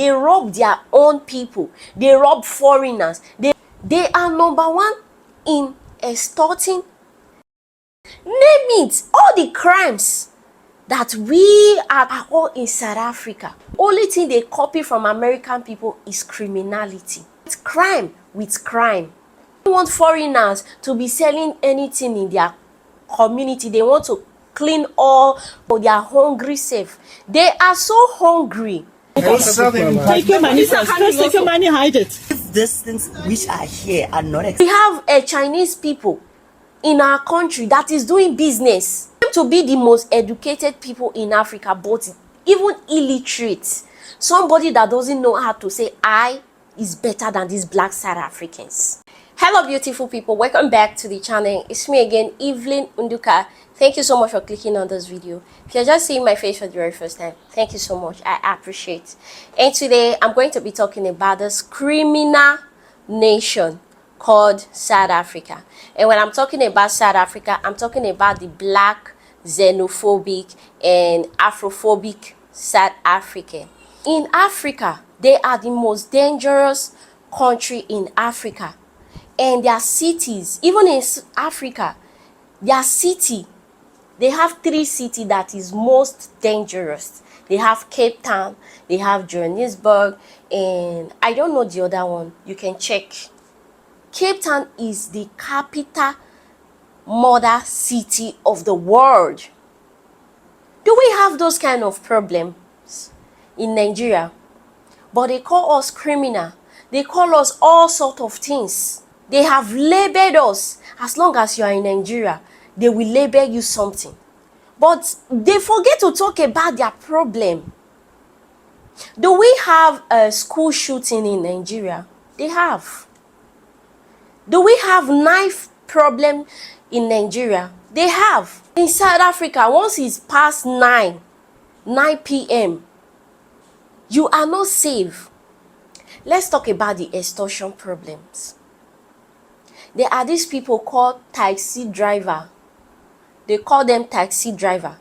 rob their own people. They rob foreigners. They are number one in extorting. Name it, all the crimes that we are all in South Africa. Only thing they copy from American people is criminality. It's crime with crime. They want foreigners to be selling anything in their community. They want to clean all for their hungry self. They are so hungry. Take your money first. First take your money, hide it. If these things which are here are not We have a Chinese people in our country that is doing business. To be the most educated people in Africa, but even illiterate. Somebody that doesn't know how to say I is better than these black South Africans. Hello beautiful people, welcome back to the channel. It's me again, Evelyn Unduka. Thank you so much for clicking on this video. If you're just seeing my face for the very first time, thank you so much, I appreciate. And today I'm going to be talking about this criminal nation called South Africa. And when I'm talking about South Africa, I'm talking about the black, xenophobic and Afrophobic South Africa. In Africa, they are the most dangerous country in Africa. And their cities, even in Africa, their city, they have 3 cities that is most dangerous. They have Cape Town, they have Johannesburg, and I don't know the other one. You can check. Cape Town is the capital mother city of the world. Do we have those kind of problems in Nigeria? But they call us criminal. They call us all sort of things. They have labeled us. As long as you are in Nigeria, they will label you something. But they forget to talk about their problem. Do we have a school shooting in Nigeria? They have. Do we have knife problem in Nigeria? They have. In South Africa, once it's past 9 p.m., you are not safe. Let's talk about the extortion problems. There are these people called taxi driver. They call them taxi driver.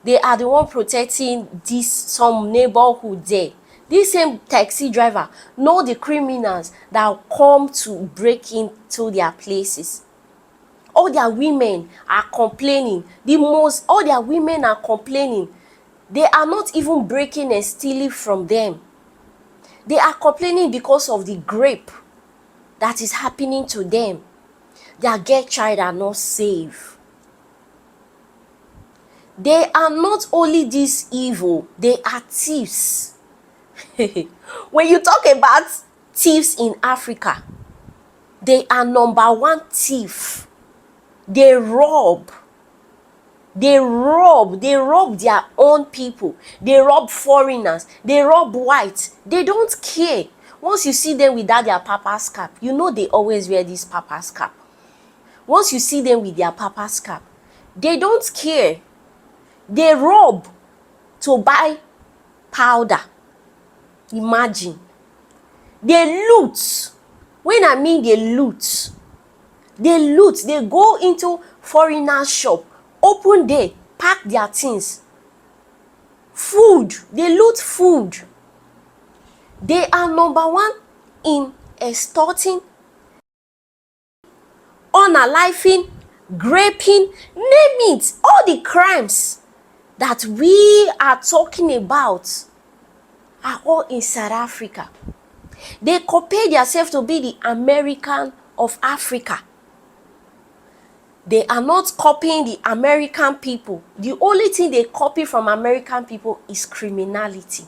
They are the one protecting some neighborhood there. This same taxi driver know the criminals that come to break into their places. All their women are complaining. All their women are complaining. They are not even breaking and stealing from them. They are complaining because of the grape that is happening to them. Their girl child are not safe. They are not only this evil, they are thieves. When you talk about thieves in Africa, they are number one thief. They rob their own people. They rob foreigners. They rob whites. They don't care. Once you see them without their papa's cap, you know they always wear this papa's cap. Once you see them with their papa's cap, they don't care. They rob to buy powder. Imagine. They loot. When I mean they loot, they go into foreigner shop, open day, pack their things. Food, they loot food. They are number one in extorting, unaliving, raping, name it, all the crimes that we are talking about are all in South Africa. They compare themselves to be the American of Africa. They are not copying the American people. The only thing they copy from American people is criminality.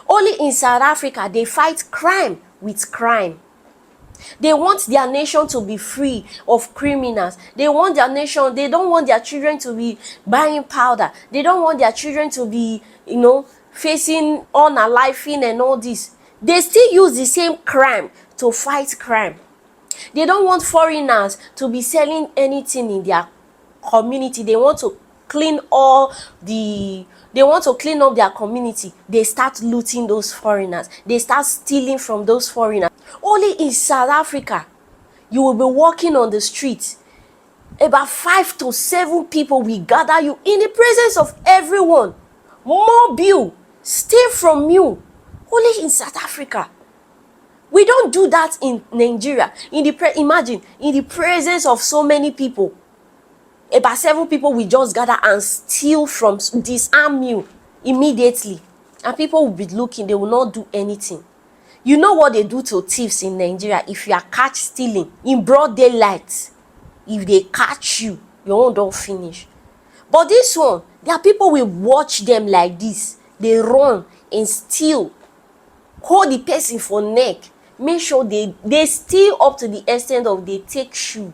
Only in South Africa, they fight crime with crime. They want their nation to be free of criminals. They want their nation, they don't want their children to be buying powder. They don't want their children to be, facing unaliving and all this. They still use the same crime to fight crime. They don't want foreigners to be selling anything in their community. They want to clean up their community. They start looting those foreigners. They start stealing from those foreigners. Only in South Africa, you will be walking on the street. About 5 to 7 people will gather you in the presence of everyone. Mob you. steal from you. Only in South Africa. We don't do that in Nigeria. Imagine, in the presence of so many people, about 7 people will just gather and steal from, disarm you immediately. And people will be looking, they will not do anything. You know what they do to thieves in Nigeria if you are catch stealing in broad daylight? If they catch you, your own don't finish. But this one, there are people will watch them like this. They run and steal. Hold the person for neck. Make sure they steal up to the extent of they take shoe.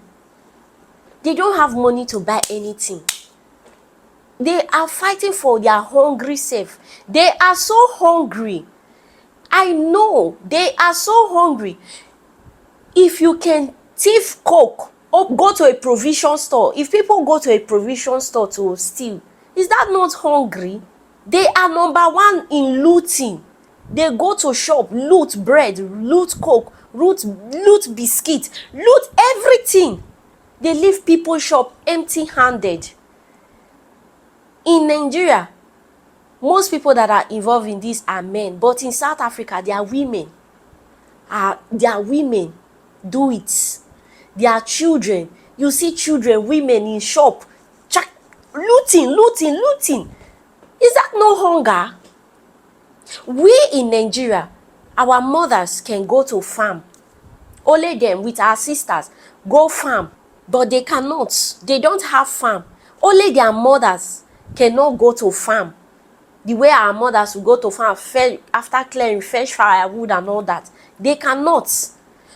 They don't have money to buy anything. They are fighting for their hungry self. They are so hungry. I know they are so hungry. If you can thief coke or go to a provision store, if people go to a provision store to steal, is that not hungry? They are number 1 in looting. They go to shop, loot bread, loot coke, loot biscuit, loot everything. They leave people shop empty-handed. In Nigeria, most people that are involved in this are men, but in South Africa, they are women. Their women do it. Their children, you see children, women in shop, looting. Is that no hunger? We in Nigeria, our mothers can go to farm. Only them with our sisters go farm, but they cannot. They don't have farm. Only their mothers cannot go to farm. The way our mothers will go to farm after clearing, fetch firewood and all that. They cannot.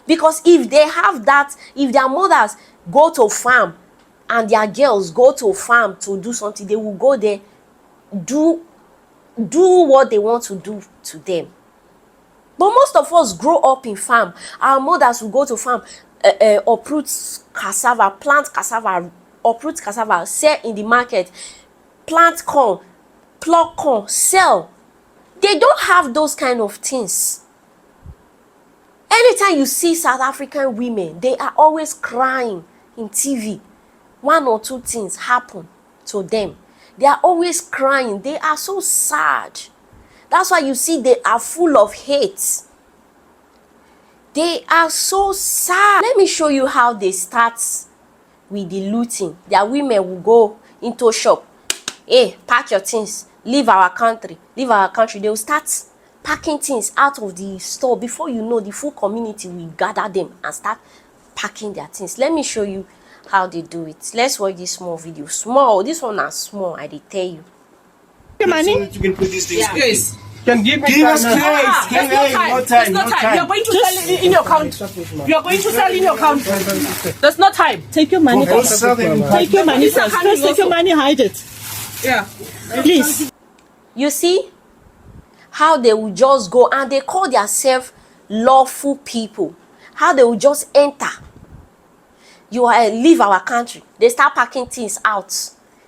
Because if they have that, if their mothers go to farm and their girls go to farm to do something, they will go there, do what they want to do to them. But most of us grow up in farm. Our mothers will go to farm, uproot cassava, plant cassava, uproot cassava, sell in the market, plant corn, pluck corn, sell. They don't have those kind of things. Anytime you see South African women, they are always crying in TV. 1 or 2 things happen to them. They are always crying. They are so sad. That's why you see they are full of hate. They are so sad. Let me show you how they start with the looting. Their women will go into shop. Hey, pack your things. Leave our country. Leave our country. They will start packing things out of the store. Before you know, the full community will gather them and start packing their things. Let me show you how they do it. Let's watch this small video. Small. This one is small, I tell you. Money? So you can put these things. Yes. Can give us grace. There's no time. You're going to sell it in your country. You're going to sell in your country. There's no time. Take your money. Take your money first. First take your money, hide it. Yeah. Please. You see how they will just go and they call themselves lawful people. How they will just enter. You leave our country. They start packing things out.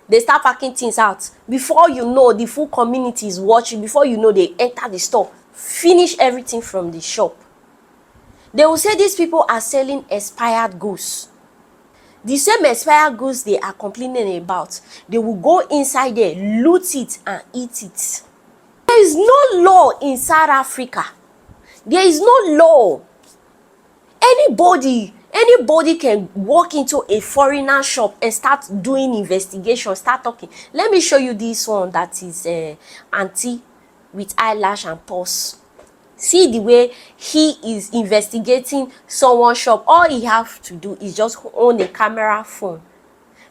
They start packing things out. Before you know, the full community is watching. Before you know, they enter the store. Finish everything from the shop. They will say these people are selling expired goods. The same expired goods they are complaining about, they will go inside there, loot it and eat it. There is no law in South Africa. There is no law. Anybody can walk into a foreigner shop and start doing investigation, start talking. Let me show you this one that is auntie with eyelash and purse. See the way he is investigating someone's shop. All he have to do is just own a camera phone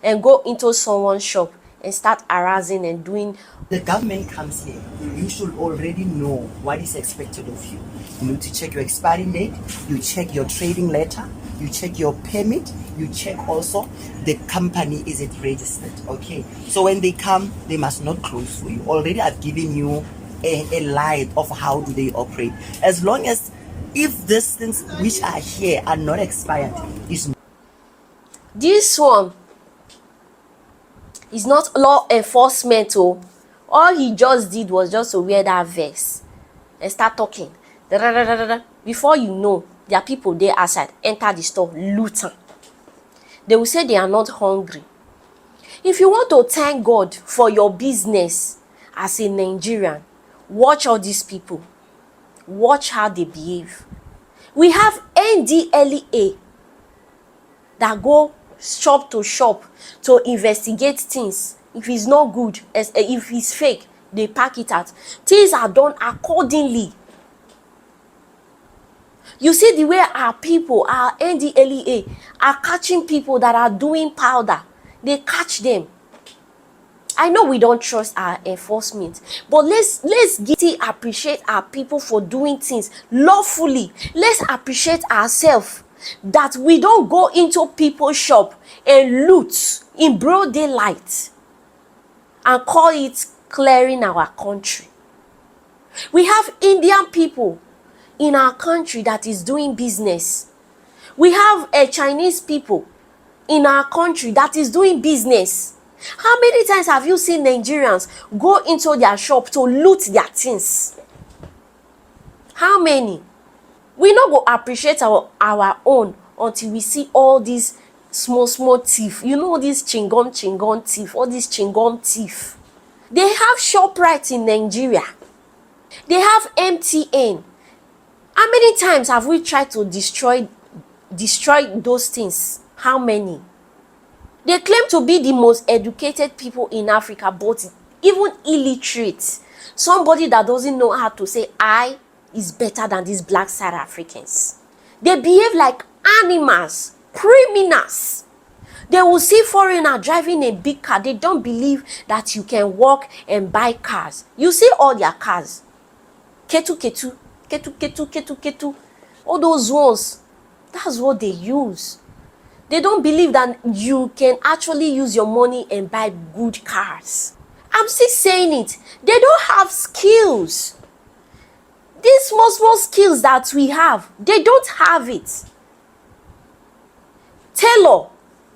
and go into someone's shop and start harassing and doing. The government comes here, you should already know what is expected of you. You need to check your expiry date, you check your trading letter, you check your permit, you check also the company, is it registered, okay? So when they come, they must not close for you. Already I've given you a light of how do they operate. As long as, if these things which are here are not expired, is this one is not law enforcement. Oh, all he just did was just to wear that vest and start talking. Before you know, there are people there outside, enter the store, looting. They will say they are not hungry. If you want to thank God for your business as a Nigerian, Watch all these people. Watch how they behave. We have NDLEA that go shop to shop to investigate things. If it's not good, if it's fake, they pack it out. Things are done accordingly. You see the way our people, our NDLEA, are catching people that are doing powder. They catch them. I know we don't trust our enforcement, but let's appreciate our people for doing things lawfully. Let's appreciate ourselves that we don't go into people's shop and loot in broad daylight and call it clearing our country. We have Indian people in our country that is doing business. We have Chinese people in our country that is doing business. How many times have you seen Nigerians go into their shop to loot their things? How many? We not go appreciate our own until we see all these small thief. You know, these chingom thief, all these chingom thief. They have ShopRite in Nigeria. They have MTN. How many times have we tried to destroy those things? How many? They claim to be the most educated people in Africa, but even illiterate, somebody that doesn't know how to say I is better than these black South Africans. They behave like animals, criminals. They will see foreigner driving a big car. They don't believe that you can walk and buy cars. You see all their cars. Ketu. All those ones. That's what they use. They don't believe that you can actually use your money and buy good cars. I'm still saying it. They don't have skills. These small skills that we have, they don't have it. Tailor.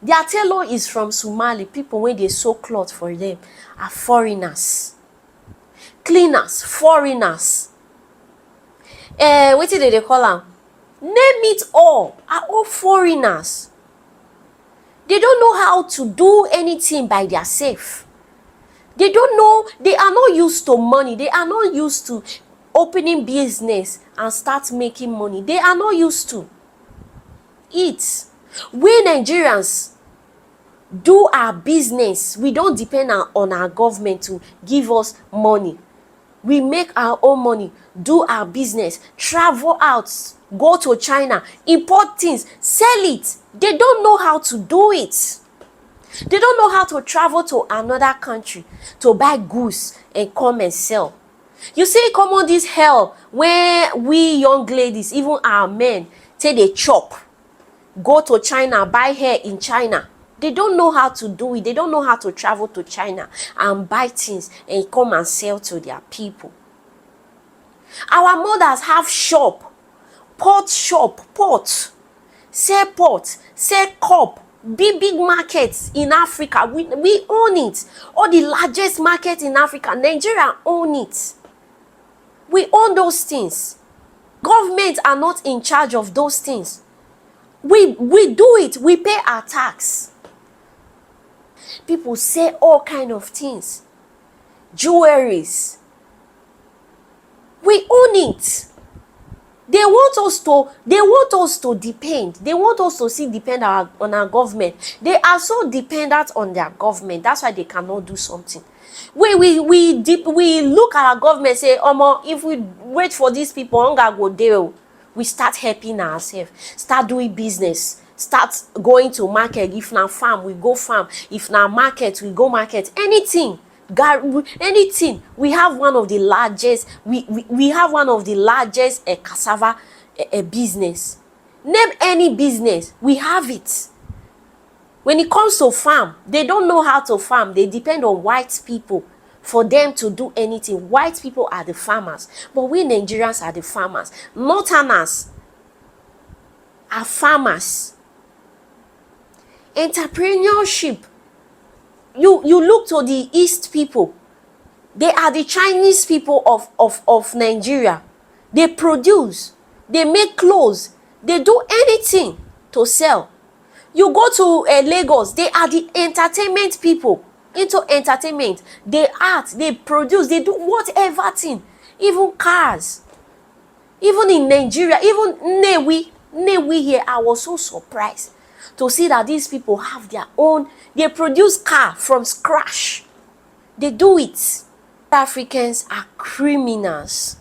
Their tailor is from Somali. People, when they sew cloth for them, are foreigners. Cleaners, foreigners. What did they call them? Name it all. Are all foreigners. They don't know how to do anything by themselves. They don't know. They are not used to money. They are not used to opening business and start making money. They are not used to it. We Nigerians do our business. We don't depend on our government to give us money. We make our own money, do our business, travel out, go to China, import things, sell it. They don't know how to do it. They don't know how to travel to another country to buy goods and come and sell. You see, come on this hell where we young ladies, even our men, say they chop, go to China, buy hair in China. They don't know how to do it. They don't know how to travel to China and buy things and come and sell to their people. Our mothers have shop, pot, sell cup, big markets in Africa. We own it. All the largest market in Africa, Nigeria own it. We own those things. Governments are not in charge of those things. We do it. We pay our tax. People say all kind of things. Jewelries. We own it. They want us to depend. They want us to depend on our government. They are so dependent on their government. That's why they cannot do something. We look at our government, say, if we wait for these people, hunger go there. We start helping ourselves. Start doing business. Start going to market. If na farm, we go farm. If na market, we go market. Anything. We have one of the largest. We have one of the largest cassava business. Name any business. We have it. When it comes to farm, they don't know how to farm. They depend on white people for them to do anything. White people are the farmers, but we Nigerians are the farmers. Northerners are farmers. Entrepreneurship. You look to the East people. They are the Chinese people of Nigeria. They produce. They make clothes. They do anything to sell. You go to Lagos. They are the entertainment people. Into entertainment. They art. They produce. They do whatever thing. even cars. Even in Nigeria, even Nnewi here, I was so surprised to see that these people have their own, they produce car from scratch. They do it. Africans are criminals.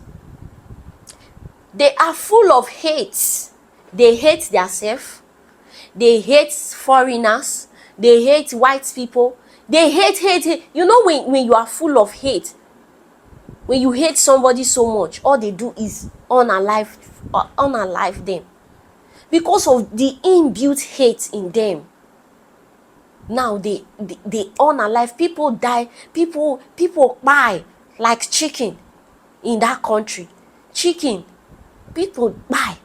They are full of hate. They hate themselves. They hate foreigners. They hate white people. They hate. You know, when you are full of hate, when you hate somebody so much, all they do is unalive them. Because of the inbuilt hate in them. Now they unalive. People die. People buy like chicken in that country. Chicken. People buy.